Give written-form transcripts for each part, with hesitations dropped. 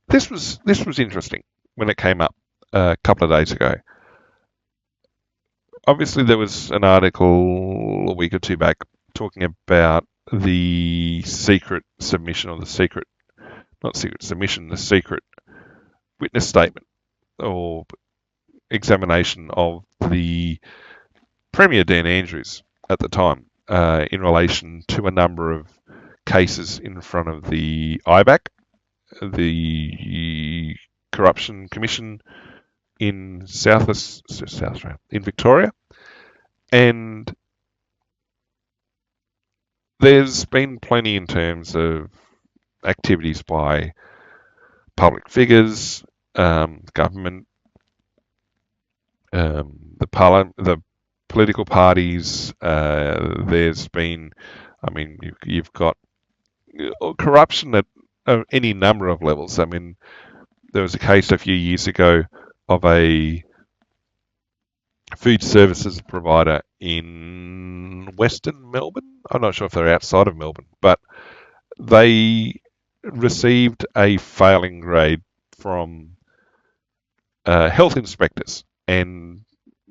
this was interesting when it came up a couple of days ago. Obviously, there was an article a week or two back talking about the secret submission or the secret, not secret submission, the secret witness statement or examination of the Premier Dan Andrews at the time in relation to a number of cases in front of the IBAC, the Corruption Commission in South Australia, in Victoria, and there's been plenty in terms of activities by public figures, government, the political parties. There's been, I mean, you've got corruption at any number of levels. I mean, there was a case a few years ago of a food services provider in Western Melbourne. I'm not sure if they're outside of Melbourne, but they received a failing grade from health inspectors, and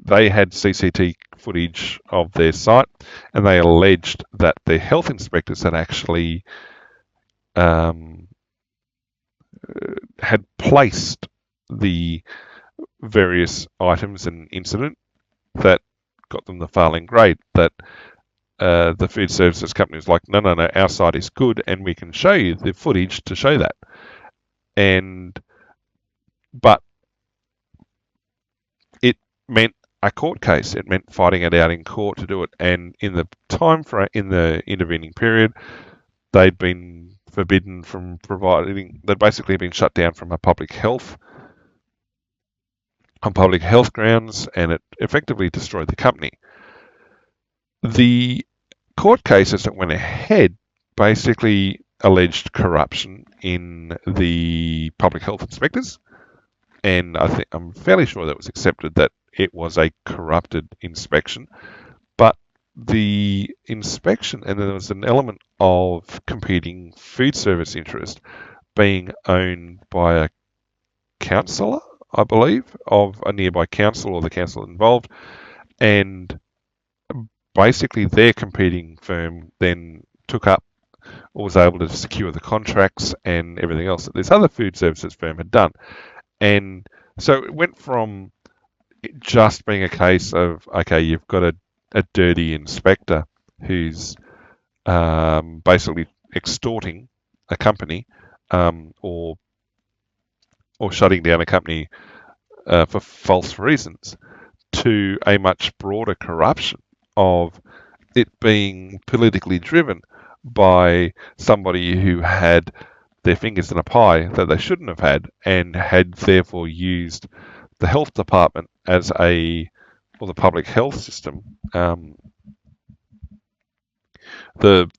they had CCTV footage of their site, and they alleged that the health inspectors had actually had placed the various items and incident that got them the failing grade. That the food services company was like, no, our site is good, and we can show you the footage to show that. But it meant a court case. It meant fighting it out in court to do it. And in the time frame, in the intervening period, they'd been forbidden from providing. They'd basically been shut down from a public health on public health grounds, and it effectively destroyed the company. The court cases that went ahead basically alleged corruption in the public health inspectors, and I'm fairly sure that was accepted that it was a corrupted inspection. But the inspection, and there was an element of competing food service interest being owned by a councillor, I believe, of a nearby council or the council involved, and basically their competing firm then took up or was able to secure the contracts and everything else that this other food services firm had done. And so it went from just being a case of, okay, you've got a dirty inspector who's basically extorting a company or shutting down a company for false reasons, to a much broader corruption of it being politically driven by somebody who had their fingers in a pie that they shouldn't have had, and had therefore used the health department or the public health system to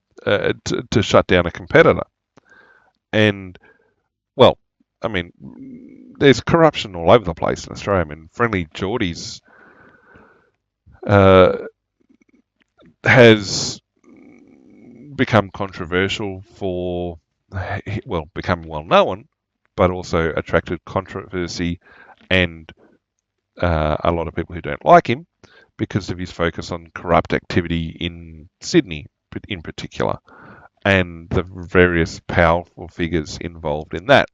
shut down a competitor. And, well, I mean, there's corruption all over the place in Australia. I mean, Friendly Geordies has become controversial for, well, become well known, but also attracted controversy and a lot of people who don't like him because of his focus on corrupt activity in Sydney in particular, and the various powerful figures involved in that.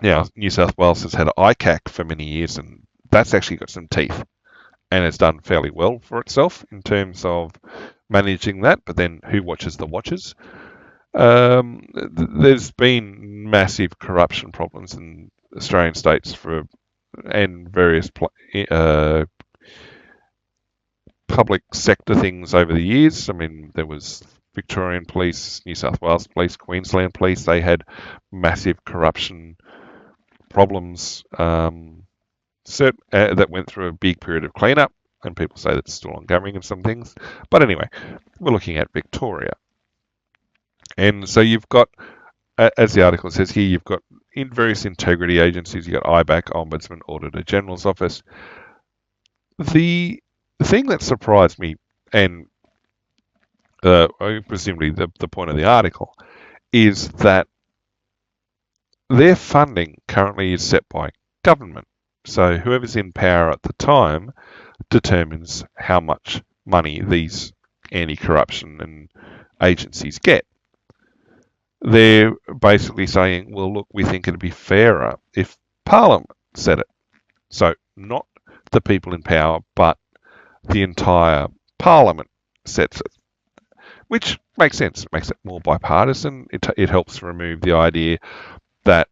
Now, New South Wales has had ICAC for many years, and that's actually got some teeth, and it's done fairly well for itself in terms of managing that. But then, who watches the watchers? There's been massive corruption problems in Australian states and various public sector things over the years. I mean, there was Victorian police, New South Wales police, Queensland police. They had massive corruption problems that went through a big period of cleanup, and people say that's still ongoing in some things. But anyway, we're looking at Victoria. And so you've got, as the article says here, you've got in various integrity agencies, you've got IBAC, Ombudsman, Auditor General's Office. The thing that surprised me, and presumably the point of the article, is that their funding currently is set by government. So whoever's in power at the time determines how much money these anti-corruption and agencies get. They're basically saying, well, look, we think it'd be fairer if Parliament said it. So not the people in power, but the entire Parliament sets it, which makes sense. It makes it more bipartisan. It helps remove the idea that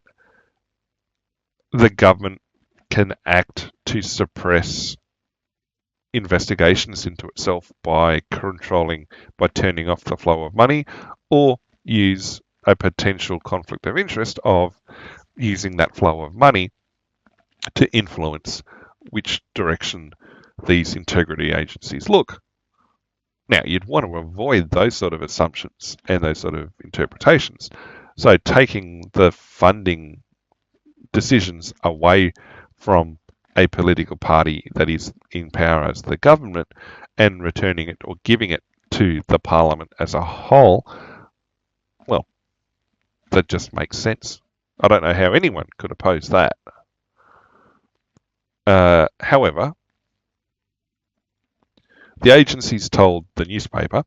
the government can act to suppress investigations into itself by turning off the flow of money, or use a potential conflict of interest of using that flow of money to influence which direction these integrity agencies look. Now, you'd want to avoid those sort of assumptions and those sort of interpretations. So taking the funding decisions away from a political party that is in power as the government and returning it or giving it to the Parliament as a whole, well, that just makes sense. I don't know how anyone could oppose that. However, the agencies told the newspaper,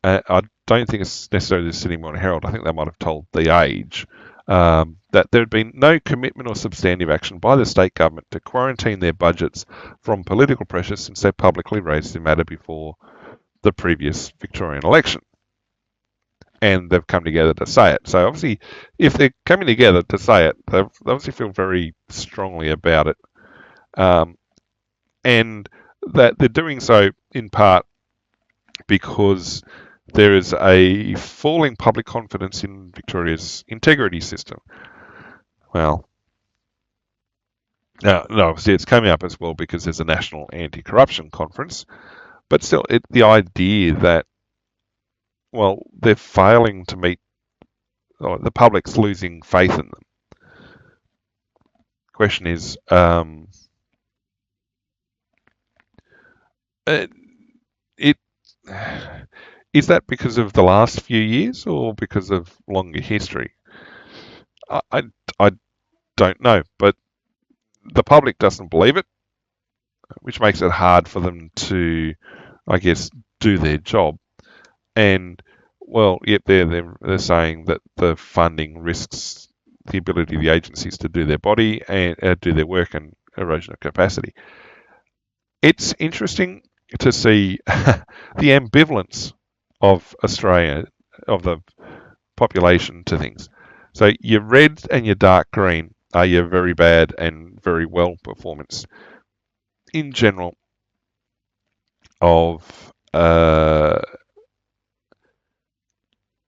I don't think it's necessarily the Sydney Morning Herald, I think they might have told The Age, that there had been no commitment or substantive action by the state government to quarantine their budgets from political pressure since they publicly raised the matter before the previous Victorian election. And they've come together to say it. So obviously, if they're coming together to say it, they obviously feel very strongly about it. And that they're doing so in part because there is a falling public confidence in Victoria's integrity system. Well, no, obviously it's coming up as well because there's a national anti-corruption conference, but still, the idea that, well, they're failing to meet, or the public's losing faith in them. Question is, is that because of the last few years or because of longer history? I don't know, but the public doesn't believe it, which makes it hard for them to, I guess, do their job. And, well, yet they're saying that the funding risks the ability of the agencies to do their body and do their work, and erosion of capacity. It's interesting to see the ambivalence of Australia, of the population to things. So your red and your dark green are your very bad and very well performance in general of the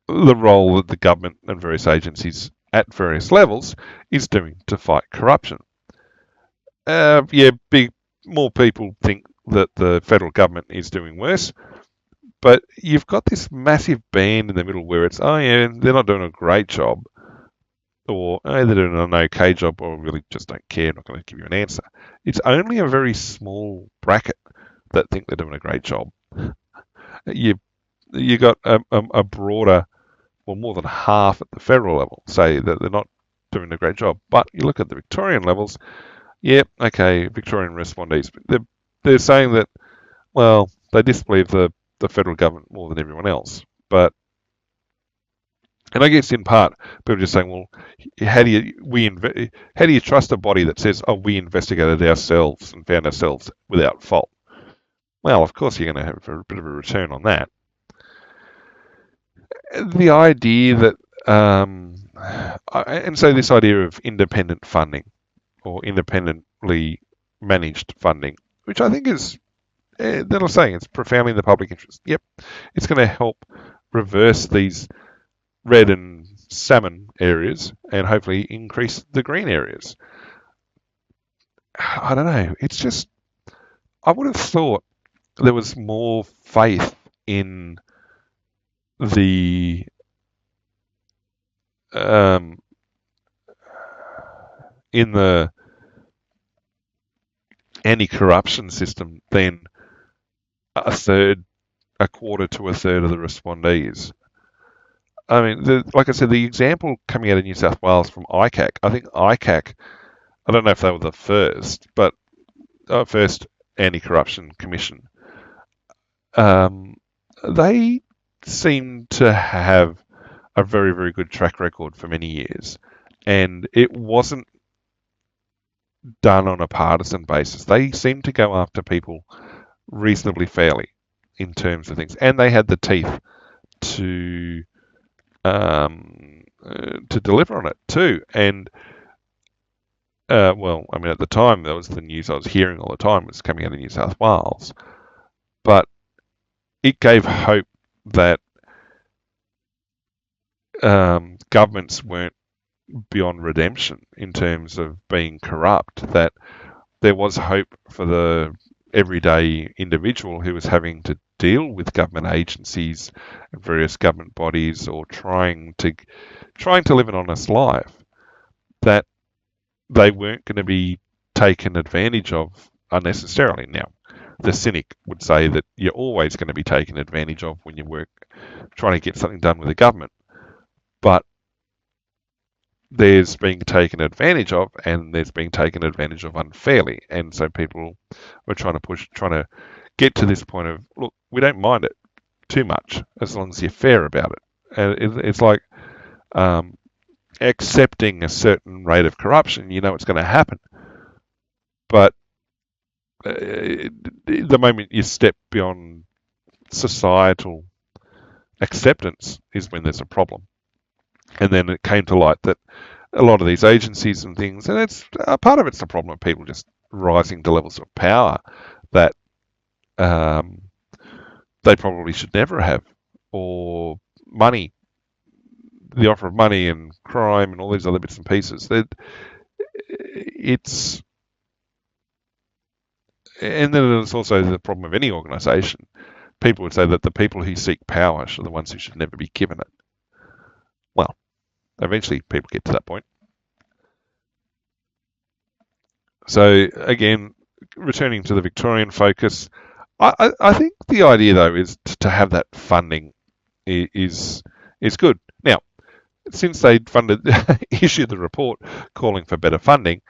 role that the government and various agencies at various levels is doing to fight corruption. More people think that the federal government is doing worse, but you've got this massive band in the middle where it's, oh yeah, they're not doing a great job, or oh, they're doing an okay job, or really just don't care, not going to give you an answer. It's only a very small bracket that think they're doing a great job. You got a broader, well, more than half at the federal level say that they're not doing a great job. But you look at the Victorian levels, Victorian respondees, they're saying that, well, they disbelieve the federal government more than everyone else. But, and I guess in part, people are just saying, well, how do you trust a body that says, oh, we investigated ourselves and found ourselves without fault? Well, of course you're going to have a bit of a return on that. The idea that, and so this idea of independent funding or independently managed funding, which I think is, that I'm saying, it's profoundly in the public interest. Yep, it's going to help reverse these red and salmon areas and hopefully increase the green areas. I don't know. It's just, I would have thought there was more faith in the anti-corruption system than a quarter to a third of the respondees. I mean, like I said, the example coming out of New South Wales from ICAC, I think ICAC, I don't know if they were the first, but first anti-corruption commission. They seem to have a very, very good track record for many years, and it wasn't done on a partisan basis. They seem to go after people reasonably fairly in terms of things, and they had the teeth to deliver on it too. And well, I mean, at the time, that was the news I was hearing all the time was coming out of New South Wales, but it gave hope that governments weren't beyond redemption in terms of being corrupt, that there was hope for the everyday individual who was having to deal with government agencies and various government bodies, or trying to live an honest life, that they weren't going to be taken advantage of unnecessarily. Now, the cynic would say that you're always going to be taken advantage of when you work trying to get something done with the government, but there's being taken advantage of, and there's being taken advantage of unfairly. And so people were trying to get to this point of, look, we don't mind it too much as long as you're fair about it. And it's like accepting a certain rate of corruption. You know it's going to happen, but the moment you step beyond societal acceptance is when there's a problem. And then it came to light that a lot of these agencies and things, and it's part of it's the problem of people just rising to levels of power that they probably should never have, or money, the offer of money and crime and all these other bits and pieces. It's and then there's also the problem of any organisation. People would say that the people who seek power are the ones who should never be given it. Well, eventually people get to that point. So again, returning to the Victorian focus, I think the idea though is to have that funding is good. Now, since they issued the report calling for better funding,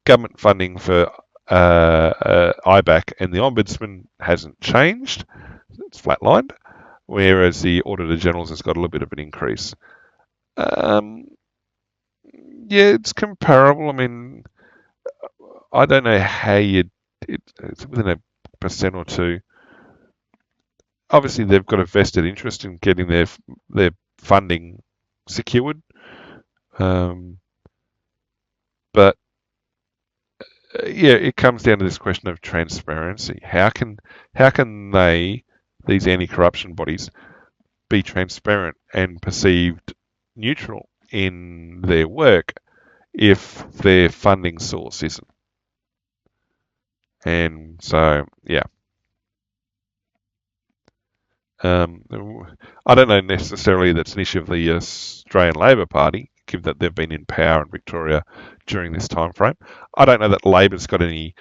government funding for IBAC and the Ombudsman hasn't changed. It's flatlined, whereas the Auditor General's has got a little bit of an increase. Yeah, it's comparable. I mean, I don't know how it's within a % or two. Obviously, they've got a vested interest in getting their funding secured, but yeah, it comes down to this question of transparency. How can these anti-corruption bodies be transparent and perceived neutral in their work if their funding source isn't? And so, yeah. I don't know necessarily that's an issue of the Australian Labor Party, given that they've been in power in Victoria during this time frame. I don't know that Labor's got any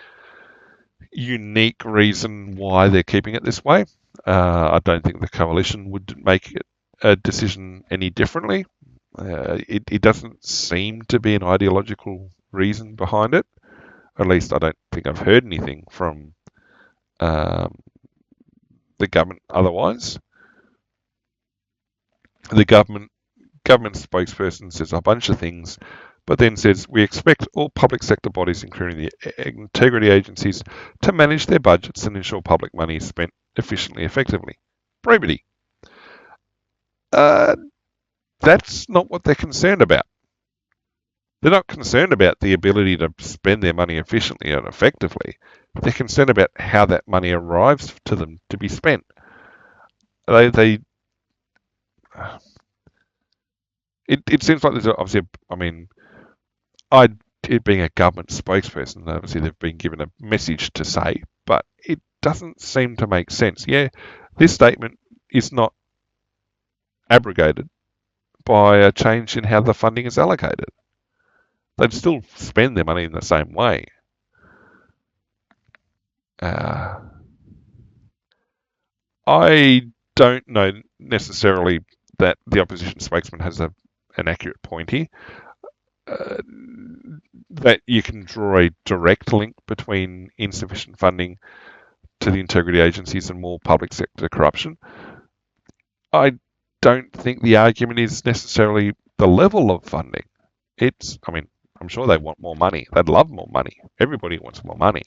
unique reason why they're keeping it this way. I don't think the coalition would make a decision any differently. It doesn't seem to be an ideological reason behind it. At least I don't think I've heard anything from the government otherwise. The government spokesperson says a bunch of things, but then says, we expect all public sector bodies, including the integrity agencies, to manage their budgets and ensure public money is spent efficiently, effectively. Probity. That's not what they're concerned about. They're not concerned about the ability to spend their money efficiently and effectively. They're concerned about how that money arrives to them to be spent. It seems like there's obviously, I mean, it being a government spokesperson, obviously they've been given a message to say, but it doesn't seem to make sense. Yeah, this statement is not abrogated by a change in how the funding is allocated. They'd still spend their money in the same way. I don't know necessarily that the opposition spokesman has an accurate point here. That you can draw a direct link between insufficient funding to the integrity agencies and more public sector corruption. I don't think the argument is necessarily the level of funding. I'm sure they want more money. They'd love more money. Everybody wants more money.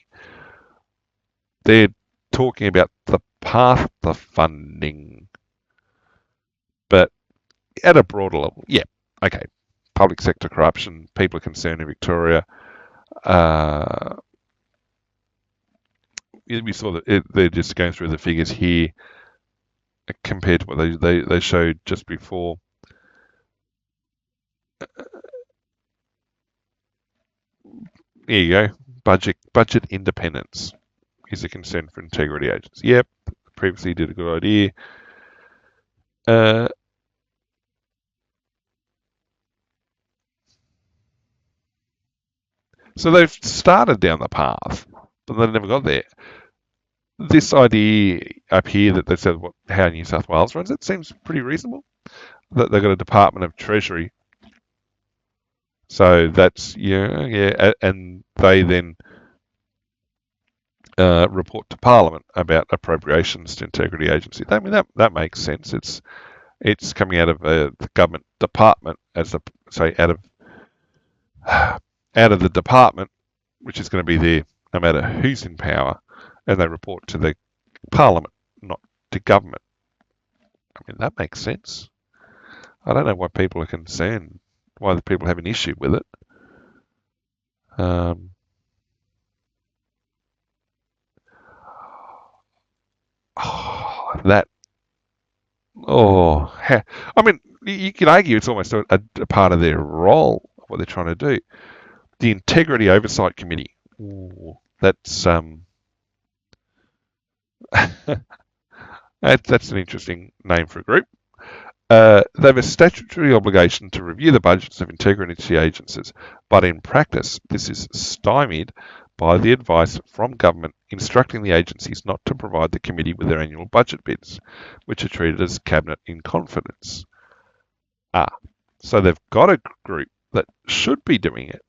They're talking about the path to funding. But at a broader level, yeah, okay. Public sector corruption, people are concerned in Victoria. We saw that they're just going through the figures here compared to what they showed just before. There you go. Budget independence is a concern for integrity agents. Yep, previously did a good idea. So they've started down the path, but they never got there. This idea up here that they said how New South Wales runs it seems pretty reasonable. That they've got a Department of Treasury. So that's, yeah, and they then report to Parliament about appropriations to integrity agency. I mean, that makes sense. It's coming out of the government department out of the department, which is going to be there no matter who's in power, and they report to the Parliament, not to government. I mean, that makes sense. I don't know why people are concerned, why the people have an issue with it. I mean, you could argue it's almost a part of their role, what they're trying to do. The Integrity Oversight Committee. Ooh, that's that's an interesting name for a group. They have a statutory obligation to review the budgets of integrity agencies, but in practice, this is stymied by the advice from government instructing the agencies not to provide the committee with their annual budget bids, which are treated as cabinet in confidence. So they've got a group that should be doing it,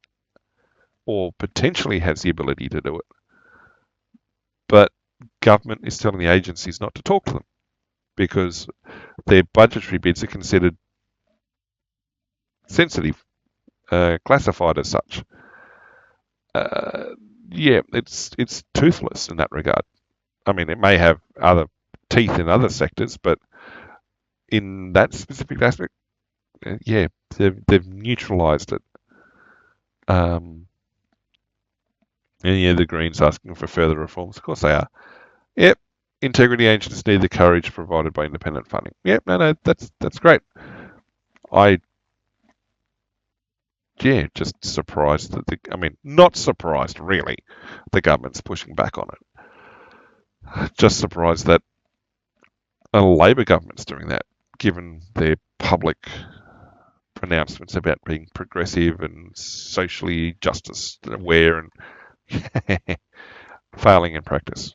or potentially has the ability to do it, but government is telling the agencies not to talk to them because their budgetary bids are considered sensitive, classified as such. Yeah, it's toothless in that regard. I mean, it may have other teeth in other sectors, but in that specific aspect, yeah, they've neutralised it. And yeah, the Greens asking for further reforms. Of course they are. Yep, integrity agents need the courage provided by independent funding. Yep, no, that's great. Just surprised that not surprised really, the government's pushing back on it. Just surprised that a Labor government's doing that, given their public pronouncements about being progressive and socially justice aware and failing in practice.